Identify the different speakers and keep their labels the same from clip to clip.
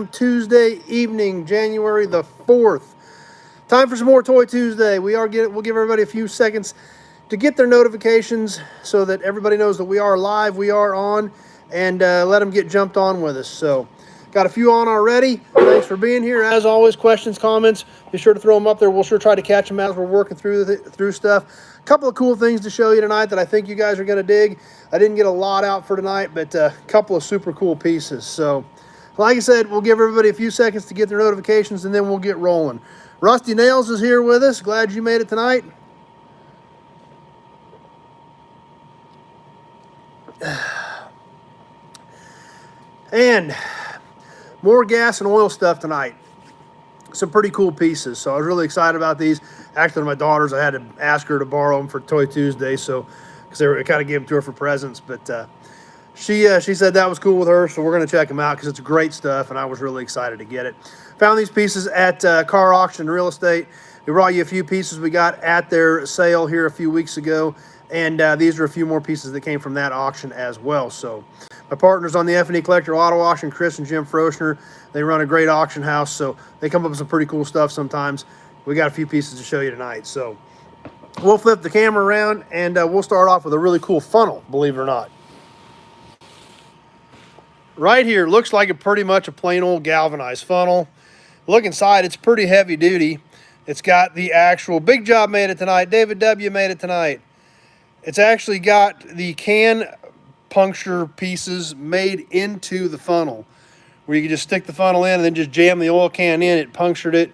Speaker 1: Tuesday evening, January the 4th. Time for some more Toy Tuesday. We'll give everybody a few seconds to get their notifications so that everybody knows that we are live, we are on, and let them get jumped on with us. So, got a few on already. Thanks for being here. As always, questions, comments, be sure to throw them up there. We'll sure try to catch them as we're working through stuff. A couple of cool things to show you tonight that I think you guys are going to dig. I didn't get a lot out for tonight, but a couple of super cool pieces. So, like I said, we'll give everybody a few seconds to get their notifications, and then we'll get rolling. Rusty Nails is here with us. Glad you made it tonight. And more gas and oil stuff tonight. Some pretty cool pieces. So I was really excited about these. Actually, my daughters, I had to ask her to borrow them for Toy Tuesday, so because I kind of gave them to her for presents. But she said that was cool with her, so we're going to check them out because it's great stuff, and I was really excited to get it. Found these pieces at Car Auction Real Estate. We brought you a few pieces we got at their sale here a few weeks ago, and these are a few more pieces that came from that auction as well. So my partners on the F&E Collector Auto Auction, Chris and Jim Froschner, they run a great auction house, so they come up with some pretty cool stuff sometimes. We got a few pieces to show you tonight. So we'll flip the camera around, and we'll start off with a really cool funnel, believe it or not. Right here, looks like pretty much a plain old galvanized funnel. Look inside, it's pretty heavy duty. It's got the actual, Big Job made it tonight, David W. made it tonight. It's actually got the can puncture pieces made into the funnel, where you can just stick the funnel in and then just jam the oil can in. It punctured it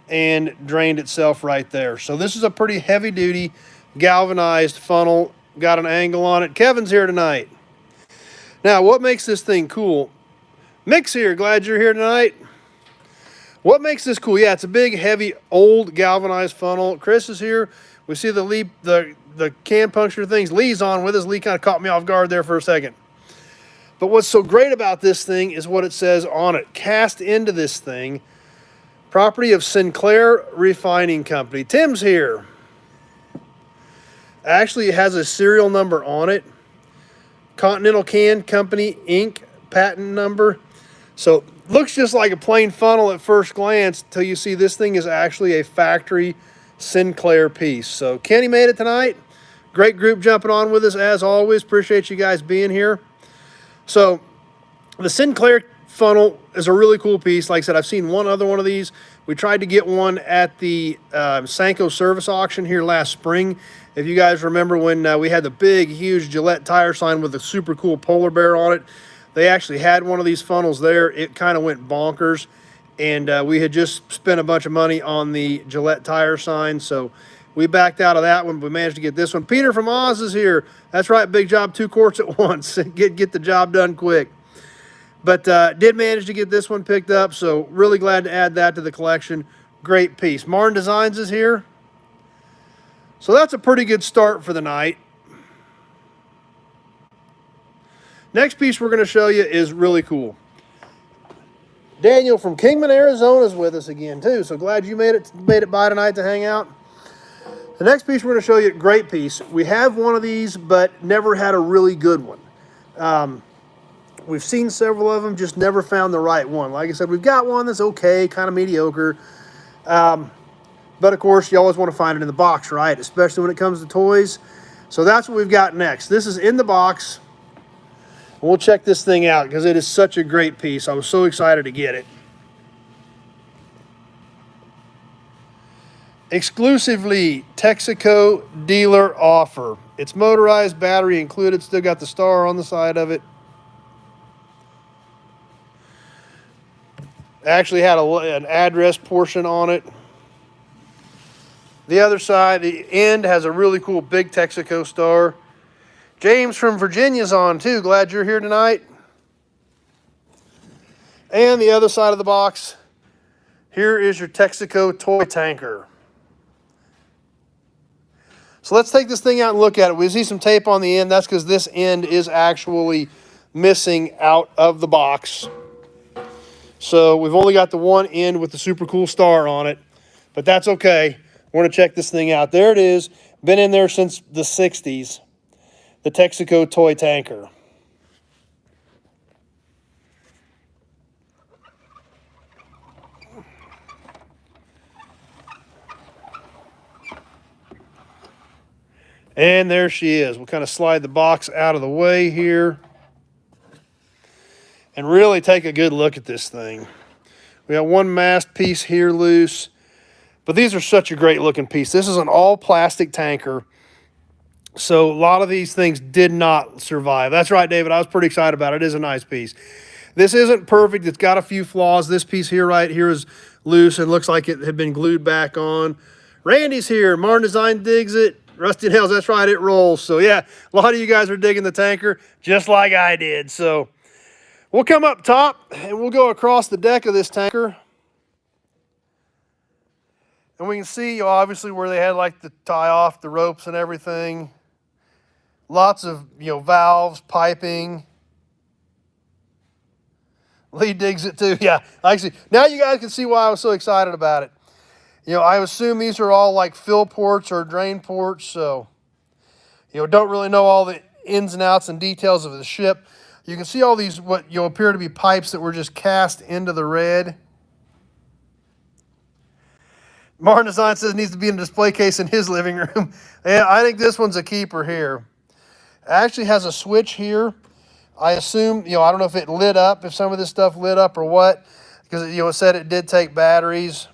Speaker 1: and drained itself right there. So this is a pretty heavy duty galvanized funnel. Got an angle on it. Kevin's here tonight. Now, what makes this thing cool? Mick's here. Glad you're here tonight. What makes this cool? Yeah, it's a big, heavy, old galvanized funnel. Chris is here. We see the can puncture things. Lee's on with us. Lee kind of caught me off guard there for a second. But what's so great about this thing is what it says on it. Cast into this thing, property of Sinclair Refining Company. Tim's here. Actually, it has a serial number on it. Continental Can Company, Inc., patent number. So looks just like a plain funnel at first glance until you see this thing is actually a factory Sinclair piece. So Kenny made it tonight. Great group jumping on with us as always. Appreciate you guys being here. So the Sinclair funnel is a really cool piece. Like I said, I've seen one other one of these. We tried to get one at the Sanko service auction here last spring. If you guys remember when we had the big, huge Gillette tire sign with a super cool polar bear on it, they actually had one of these funnels there. It kind of went bonkers, and we had just spent a bunch of money on the Gillette tire sign, so we backed out of that one. We managed to get this one. Peter from Oz is here. That's right, Big Job, 2 quarts at once. Get the job done quick. But did manage to get this one picked up, so really glad to add that to the collection. Great piece. Martin Designs is here. So that's a pretty good start for the night. Next piece we're going to show you is really cool. Daniel from Kingman, Arizona is with us again too. So glad you made it by tonight to hang out. The next piece we're going to show you, great piece. We have one of these, but never had a really good one. We've seen several of them, just never found the right one. Like I said, we've got one that's okay, kind of mediocre. But of course, you always want to find it in the box, right? Especially when it comes to toys. So that's what we've got next. This is in the box. We'll check this thing out because it is such a great piece. I was so excited to get it. Exclusively Texaco dealer offer. It's motorized, battery included, still got the star on the side of it. Actually had an address portion on it. The other side, the end, has a really cool big Texaco star. James from Virginia's on too. Glad you're here tonight. And the other side of the box, here is your Texaco toy tanker. So let's take this thing out and look at it. We see some tape on the end. That's because this end is actually missing out of the box. So we've only got the one end with the super cool star on it, but that's okay. We're going to check this thing out. There it is. Been in there since the 60s. The Texaco toy tanker. And there she is. We'll kind of slide the box out of the way here and really take a good look at this thing. We got one mast piece here loose, but these are such a great looking piece. This is an all plastic tanker. So a lot of these things did not survive. That's right, David. I was pretty excited about it. It is a nice piece. This isn't perfect. It's got a few flaws. This piece here right here is loose and looks like it had been glued back on. Randy's here. Martin Design digs it. Rusty Nails, that's right, it rolls. So yeah, a lot of you guys are digging the tanker just like I did. So we'll come up top and we'll go across the deck of this tanker. And we can see obviously where they had like to tie off the ropes and everything. Lots of, valves, piping. Lee digs it too. Yeah, I see. Now you guys can see why I was so excited about it. I assume these are all like fill ports or drain ports, so, don't really know all the ins and outs and details of the ship. You can see all these, what appear to be pipes that were just cast into the red. Martin Design says it needs to be in a display case in his living room. Yeah, I think this one's a keeper here. It actually has a switch here. I assume, I don't know if it lit up, if some of this stuff lit up or what, because, it said it did take batteries.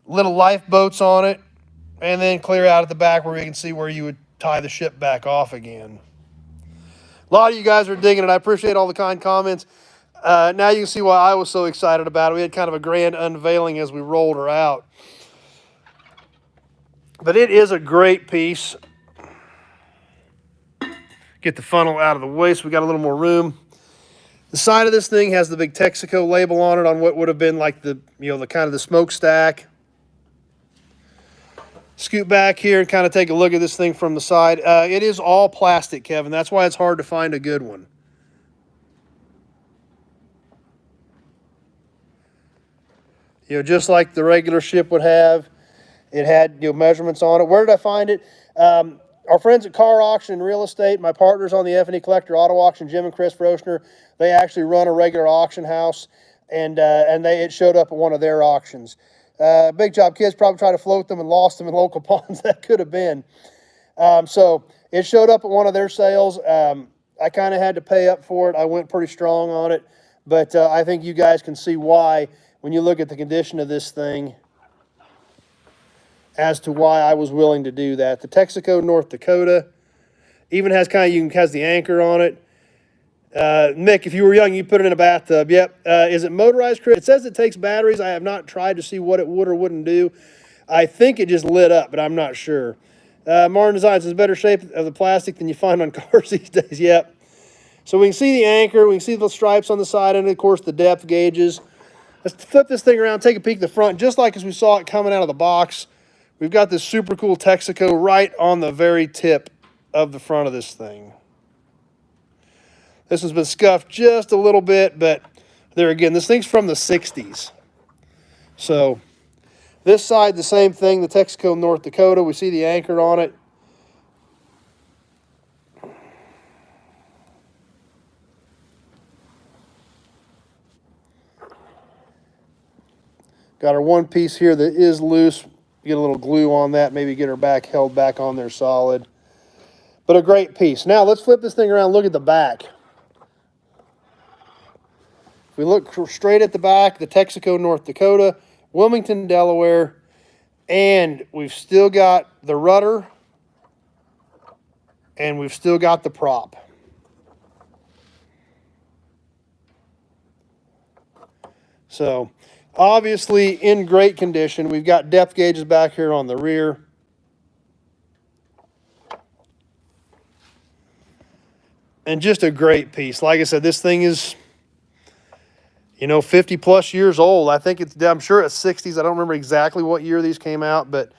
Speaker 1: Little lifeboats on it, and then clear out at the back where you can see where you would tie the ship back off again. A lot of you guys are digging it. I appreciate all the kind comments. Now you can see why I was so excited about it. We had kind of a grand unveiling as we rolled her out. But it is a great piece. Get the funnel out of the way so we got a little more room. The side of this thing has the big Texaco label on it on what would have been like the, the kind of the smokestack. Scoot back here and kind of take a look at this thing from the side. It is all plastic, Kevin. That's why it's hard to find a good one. Just like the regular ship would have, it had measurements on it. Where did I find it? Our friends at Car Auction and Real Estate, my partners on the F&E Collector Auto Auction, Jim and Chris Rochner, they actually run a regular auction house, and it showed up at one of their auctions. Big job, kids probably tried to float them and lost them in local ponds. That could have been. So it showed up at one of their sales. I kind of had to pay up for it. I went pretty strong on it, but I think you guys can see why when you look at the condition of this thing as to why I was willing to do that. The Texaco North Dakota even has has the anchor on it. Mick, if you were young, you put it in a bathtub. Yep. Is it motorized, Chris? It says it takes batteries. I have not tried to see what it would or wouldn't do. I think it just lit up, but I'm not sure. Martin Designs is better shape of the plastic than you find on cars these days. Yep. So we can see the anchor. We can see the stripes on the side and, of course, the depth gauges. Let's flip this thing around, take a peek at the front, just like as we saw it coming out of the box. We've got this super cool Texaco right on the very tip of the front of this thing. This has been scuffed just a little bit, but there again, this thing's from the 60s. So this side, the same thing, the Texaco North Dakota. We see the anchor on it. Got our one piece here that is loose. Get a little glue on that, maybe get her back held back on there solid. But a great piece. Now let's flip this thing around, look at the back. If we look straight at the back, the Texaco North Dakota, Wilmington, Delaware, and we've still got the rudder and we've still got the prop. So obviously in great condition. We've got depth gauges back here on the rear. And just a great piece. Like I said, this thing is, 50 plus years old. I think I'm sure it's 60s. I don't remember exactly what year these came out, but,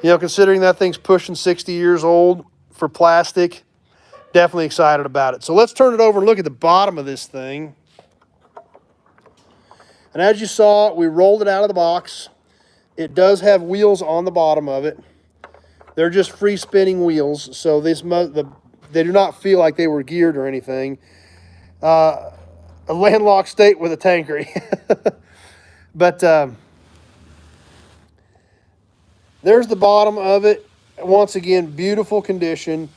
Speaker 1: considering that thing's pushing 60 years old for plastic, definitely excited about it. So let's turn it over and look at the bottom of this thing. And as you saw, we rolled it out of the box. It does have wheels on the bottom of it. They're just free spinning wheels, so they do not feel like they were geared or anything. A landlocked state with a tankery. But there's the bottom of it. Once again, beautiful condition.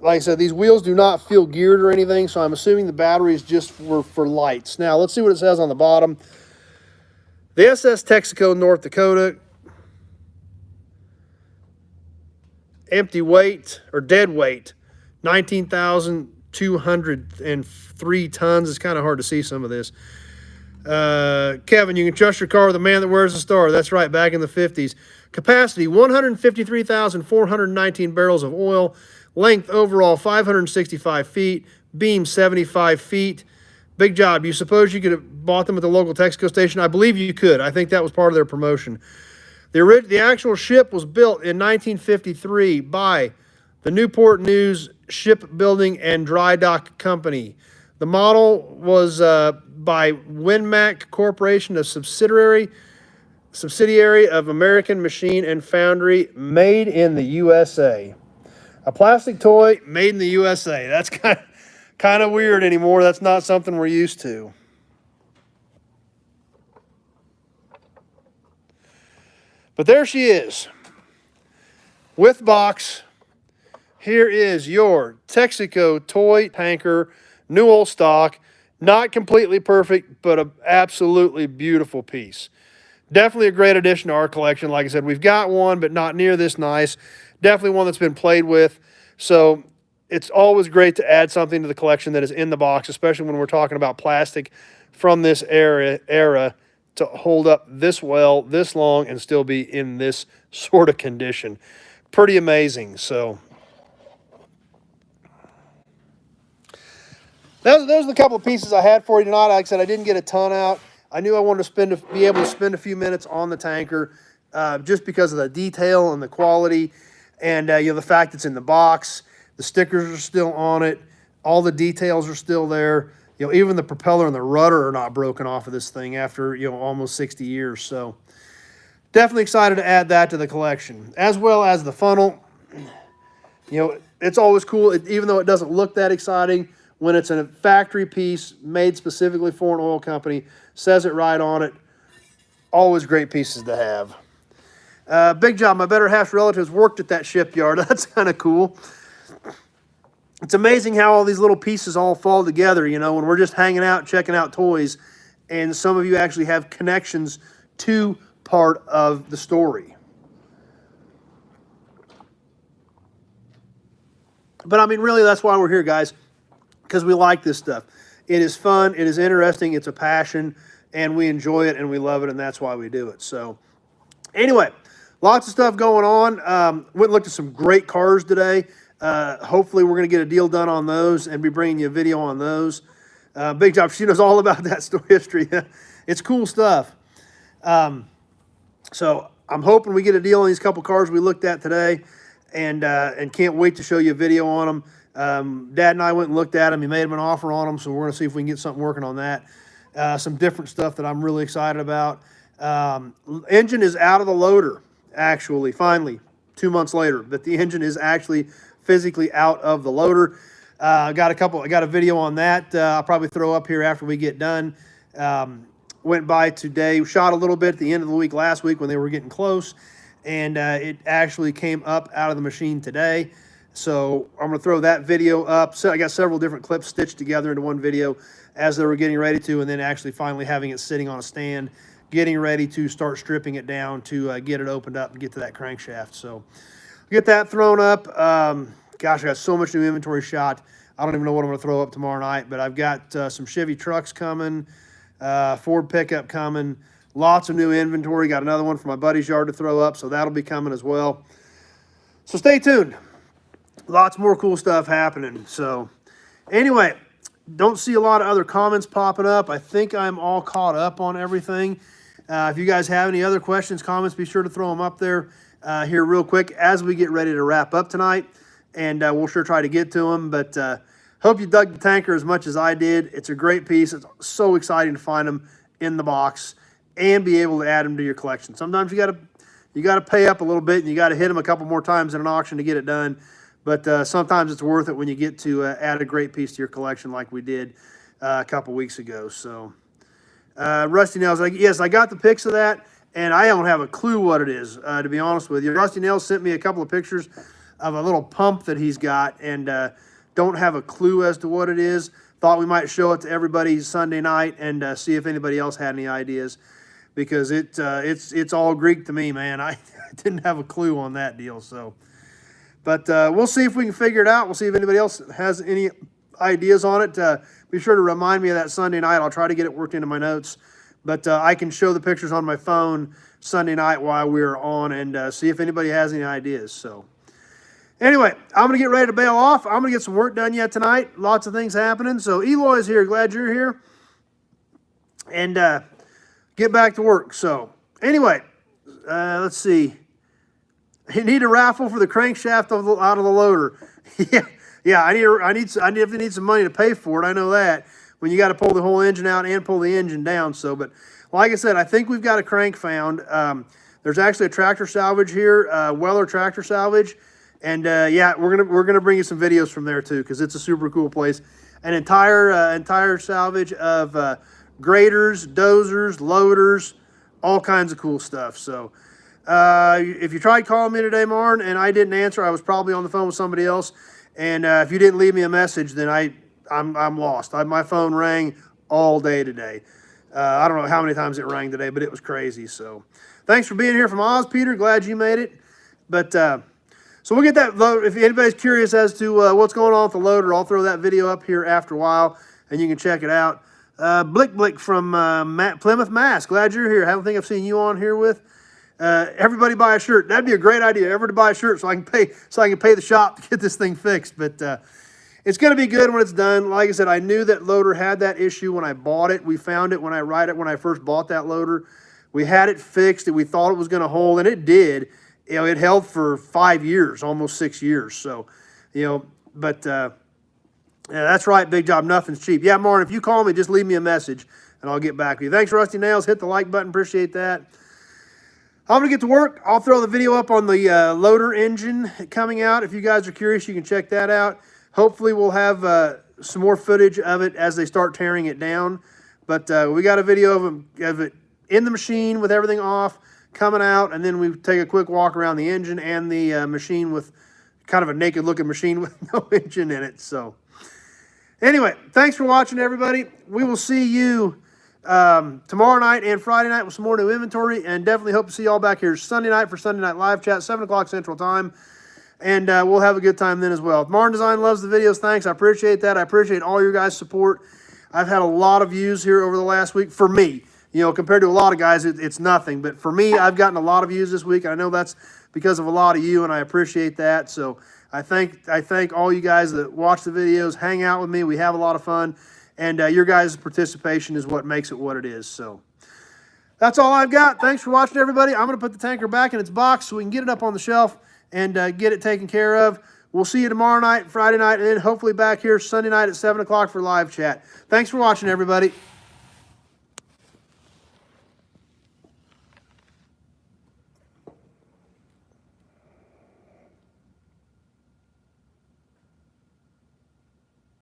Speaker 1: Like I said, these wheels do not feel geared or anything, so I'm assuming the batteries just were for lights. Now, let's see what it says on the bottom. The SS Texaco, North Dakota. Empty weight, or dead weight, 19,203 tons. It's kind of hard to see some of this. Kevin, you can trust your car with the man that wears the star. That's right, back in the 50s. Capacity, 153,419 barrels of oil. Length overall, 565 feet. Beam, 75 feet. Big job. You suppose you could have bought them at the local Texaco station? I believe you could. I think that was part of their promotion. The actual ship was built in 1953 by the Newport News Shipbuilding and Dry Dock Company. The model was by Winmac Corporation, a subsidiary of American Machine and Foundry, made in the USA. A plastic toy made in the USA. That's kind of weird anymore. That's not something we're used to. But there she is, with box. Here is your Texaco toy tanker, new old stock. Not completely perfect, but an absolutely beautiful piece. Definitely a great addition to our collection. Like I said, we've got one, but not near this nice. Definitely one that's been played with. So it's always great to add something to the collection that is in the box, especially when we're talking about plastic from this era to hold up this well, this long, and still be in this sort of condition. Pretty amazing. So those are the couple of pieces I had for you tonight. Like I said, I didn't get a ton out. I knew I wanted to be able to spend a few minutes on the tanker just because of the detail and the quality, and the fact it's in the box. The stickers are still on it. All the details are still there. Even the propeller and the rudder are not broken off of this thing after, almost 60 years. So definitely excited to add that to the collection, as well as the funnel. It's always cool, even though it doesn't look that exciting, when it's a factory piece made specifically for an oil company, says it right on it. Always great pieces to have. Big job. My better half's relatives worked at that shipyard. That's kind of cool. It's amazing how all these little pieces all fall together, when we're just hanging out, checking out toys, and some of you actually have connections to part of the story. But, really, that's why we're here, guys, because we like this stuff. It is fun, it is interesting, it's a passion, and we enjoy it, and we love it, and that's why we do it. So, anyway, lots of stuff going on. Went and looked at some great cars today. Hopefully we're going to get a deal done on those and be bringing you a video on those. Big job. She knows all about that story history. It's cool stuff. So I'm hoping we get a deal on these couple cars we looked at today, and can't wait to show you a video on them. Dad and I went and looked at them. He made him an offer on them, so we're going to see if we can get something working on that. Some different stuff that I'm really excited about. Engine is out of the loader, actually, finally, 2 months later. But the engine is actually physically out of the loader. I got a video on that. I'll probably throw up here after we get done. Went by today, shot a little bit at the end of the week last week when they were getting close, and it actually came up out of the machine today. So I'm going to throw that video up. So I got several different clips stitched together into one video as they were getting ready to, and then actually finally having it sitting on a stand, getting ready to start stripping it down to get it opened up and get to that crankshaft. So get that thrown up. Gosh, I got so much new inventory shot. I don't even know what I'm going to throw up tomorrow night, but I've got some Chevy trucks coming, Ford pickup coming, lots of new inventory. Got another one for my buddy's yard to throw up, so that'll be coming as well. So stay tuned. Lots more cool stuff happening. So anyway, don't see a lot of other comments popping up. I think I'm all caught up on everything. If you guys have any other questions, comments, be sure to throw them up there here real quick as we get ready to wrap up tonight. And we'll sure try to get to them. But hope you dug the tanker as much as I did. It's a great piece. It's so exciting to find them in the box and be able to add them to your collection. Sometimes you got to pay up a little bit, and you got to hit them a couple more times in an auction to get it done. But sometimes it's worth it when you get to add a great piece to your collection like we did a couple weeks ago. So Rusty Nails, yes, I got the pics of that, and I don't have a clue what it is, to be honest with you. Rusty Nails sent me a couple of pictures of a little pump that he's got, and don't have a clue as to what it is. Thought we might show it to everybody Sunday night and see if anybody else had any ideas, because it's all Greek to me, man. I didn't have a clue on that deal. So, but we'll see if we can figure it out. We'll see if anybody else has any ideas on it. Be sure to remind me of that Sunday night. I'll try to get it worked into my notes. But I can show the pictures on my phone Sunday night while we're on and see if anybody has any ideas. So anyway, I'm going to get ready to bail off. I'm going to get some work done yet tonight. Lots of things happening. So Eloy's here. Glad you're here. And get back to work. So anyway, let's see. You need a raffle for the crankshaft out of the loader. Yeah. I definitely need some money to pay for it. I know that. When you got to pull the whole engine out and pull the engine down. So, but like I said, I think we've got a crank found. There's actually a tractor salvage here, Weller Tractor Salvage, and yeah, we're gonna bring you some videos from there too, because it's a super cool place. An entire salvage of graders, dozers, loaders, all kinds of cool stuff. So, if you tried calling me today, Marn, and I didn't answer, I was probably on the phone with somebody else. And if you didn't leave me a message, then I'm lost. My phone rang all day today. I don't know how many times it rang today, but it was crazy. So thanks for being here from Oz, Peter. Glad you made it. But so we'll get that load. If anybody's curious as to what's going on with the loader, I'll throw that video up here after a while, and you can check it out. Blick from Plymouth, Mass. Glad you're here. I don't think I've seen you on here with. Everybody buy a shirt. That'd be a great idea. Everybody buy a shirt so I can pay the shop to get this thing fixed. But it's going to be good when it's done. Like I said, I knew that loader had that issue when I bought it. We found it when I first bought that loader. We had it fixed, and we thought it was going to hold, and it did. You know, it held for 5 years, almost 6 years. So, you know, but yeah, that's right, Big Job. Nothing's cheap. Yeah, Martin, if you call me, just leave me a message, and I'll get back to you. Thanks, Rusty Nails. Hit the like button. Appreciate that. I'm going to get to work. I'll throw the video up on the loader engine coming out. If you guys are curious, you can check that out. Hopefully we'll have some more footage of it as they start tearing it down. But we got a video of it in the machine with everything off, coming out, and then we take a quick walk around the engine and the machine with kind of a naked looking machine with no engine in it. So anyway, thanks for watching, everybody. We will see you tomorrow night and Friday night with some more new inventory, and definitely hope to see y'all back here Sunday night for Sunday Night Live Chat, 7 o'clock Central Time. And we'll have a good time then as well. If Martin Design loves the videos, thanks. I appreciate that. I appreciate all your guys' support. I've had a lot of views here over the last week. For me, you know, compared to a lot of guys, it's nothing. But for me, I've gotten a lot of views this week. I know that's because of a lot of you, and I appreciate that. So I thank all you guys that watch the videos, hang out with me. We have a lot of fun. And your guys' participation is what makes it what it is. So that's all I've got. Thanks for watching, everybody. I'm going to put the tanker back in its box so we can get it up on the shelf and get it taken care of. We'll see you tomorrow night, Friday night, and then hopefully back here Sunday night at 7 o'clock for live chat. Thanks for watching, everybody.